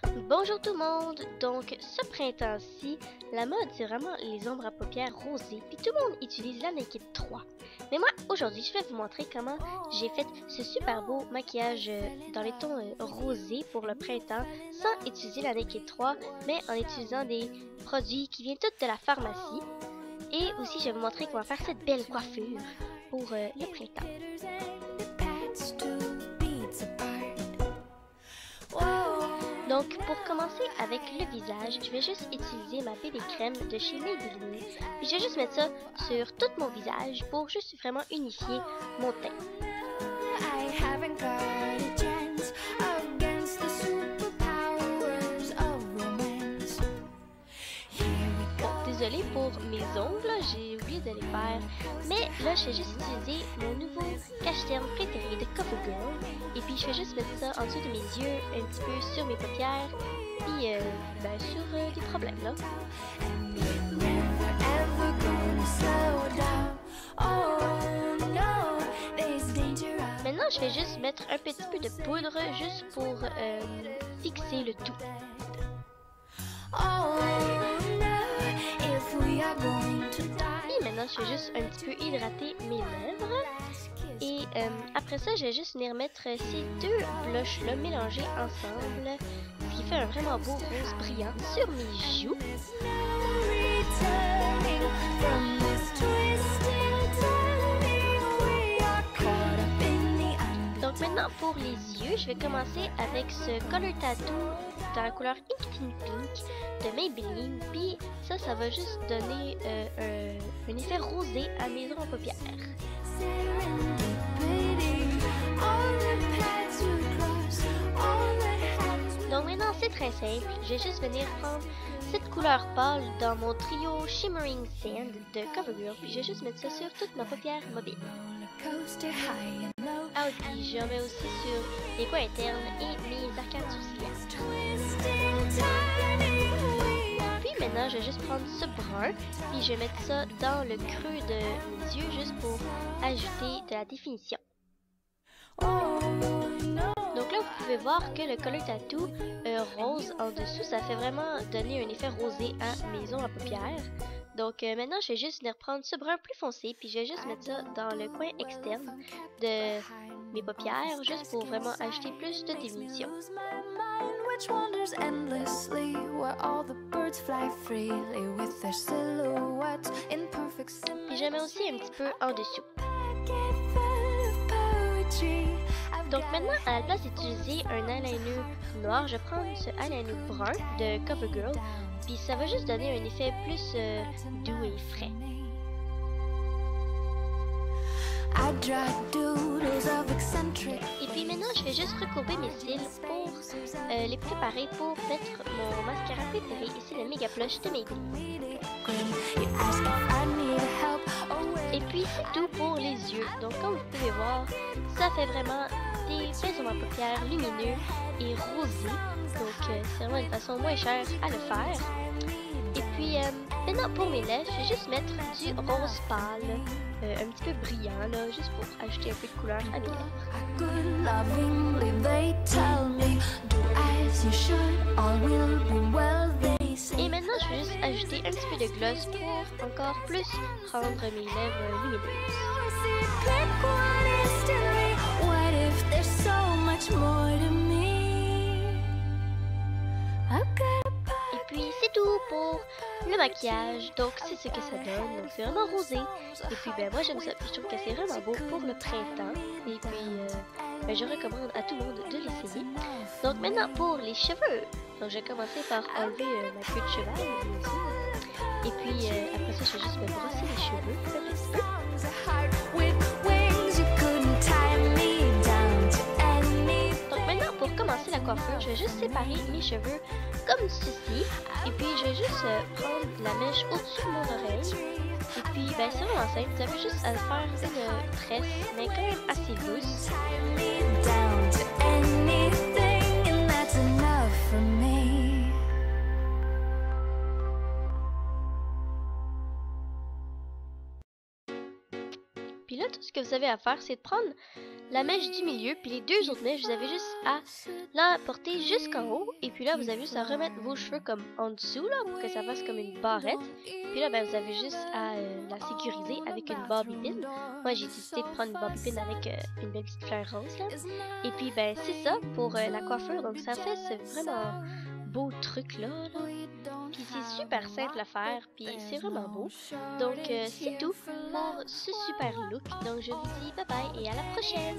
Bonjour tout le monde! Donc, ce printemps-ci, la mode, c'est vraiment les ombres à paupières rosées, puis tout le monde utilise la Naked 3. Mais moi, aujourd'hui, je vais vous montrer comment j'ai fait ce super beau maquillage dans les tons rosés pour le printemps, sans utiliser la Naked 3, mais en utilisant des produits qui viennent tous de la pharmacie. Et aussi, je vais vous montrer comment faire cette belle coiffure pour le printemps. Donc, pour commencer avec le visage, je vais juste utiliser ma BB crème de chez Maybelline. Puis je vais juste mettre ça sur tout mon visage pour juste vraiment unifier mon teint. Désolée pour mes ongles, j'ai oublié de les faire. Mais là, je vais juste utiliser mon nouveau cache-cerne préféré de CoverGirl. Et puis, je vais juste mettre ça en dessous de mes yeux, un petit peu sur mes paupières, puis sur des problèmes là. Maintenant, je vais juste mettre un petit peu de poudre juste pour fixer le tout. Et maintenant, je vais juste un petit peu hydrater mes lèvres. Et après ça, je vais juste venir mettre ces deux blushs-là mélangés ensemble, ce qui fait un vraiment beau rose brillant sur mes joues. Donc maintenant, pour les yeux, je vais commencer avec ce Color Tattoo dans la couleur Ink Pink de Maybelline. Puis ça va juste donner un effet rosé à mes ongles paupières. Donc maintenant, c'est très simple. Je vais juste venir prendre cette couleur pâle dans mon trio Shimmering Sand de CoverGirl. Puis je vais juste mettre ça sur toute ma paupière mobile. Ah oui, puis je mets aussi sur les coins internes et mes arcades sourcilières. Puis maintenant, je vais juste prendre ce brun, puis je vais mettre ça dans le creux de mes yeux juste pour ajouter de la définition. Donc là, vous pouvez voir que le Color Tattoo rose en dessous, ça fait vraiment donner un effet rosé à mes ongles à paupières. Donc maintenant, je vais juste venir prendre ce brun plus foncé, puis je vais juste mettre ça dans le coin externe de mes paupières, juste pour vraiment ajouter plus de définition. Puis je mets aussi un petit peu en dessous. Donc maintenant, à la place d'utiliser un eyeliner noir, je prends ce eyeliner brun de CoverGirl, puis ça va juste donner un effet plus doux et frais. Et puis maintenant, je vais juste recourber mes cils pour les préparer pour mettre mon mascara préféré, ici le Mega Plush de Maybelline. Et puis c'est tout pour les yeux. Donc comme vous pouvez voir, ça fait vraiment des pinceaux à paupières lumineux et rosés. Donc c'est vraiment une façon moins chère à le faire. Et puis maintenant pour mes lèvres, je vais juste mettre du rose pâle, un petit peu brillant là, juste pour ajouter un peu de couleur à mes lèvres. Et maintenant, je vais juste ajouter un petit peu de gloss pour encore plus rendre mes lèvres lumineuses. Et puis, c'est tout pour le maquillage. Donc, c'est ce que ça donne. Donc, c'est vraiment rosé. Et puis, ben, moi, j'aime ça. Puis, je trouve que c'est vraiment beau pour le printemps. Et puis, je recommande à tout le monde de l'essayer. Donc, maintenant, pour les cheveux. Donc, je vais commencer par enlever ma queue de cheval, bien sûr. Et puis, après ça, je vais juste me brosser les cheveux un petit peu. Donc, maintenant, pour commencer la coiffure, je vais juste séparer mes cheveux comme ceci. Et puis, je vais juste prendre la mèche au-dessus de mon oreille. Et puis, ben, c'est vraiment simple. Vous avez juste à faire une tresse, mais quand même assez douce. Puis là, tout ce que vous avez à faire, c'est de prendre la mèche du milieu, puis les deux autres mèches, vous avez juste à la porter jusqu'en haut, et puis là, vous avez juste à remettre vos cheveux comme en dessous, là, pour que ça fasse comme une barrette. Puis là, ben, vous avez juste à la sécuriser avec une bobby pin. Moi, j'ai décidé de prendre une bobby pin avec une belle petite fleur rose, là. Et puis, ben, c'est ça pour la coiffure, donc ça fait ce vraiment beau truc-là, là. Puis c'est super simple à faire, puis c'est vraiment beau. Donc c'est tout pour ce super look. Donc je vous dis bye bye et à la prochaine!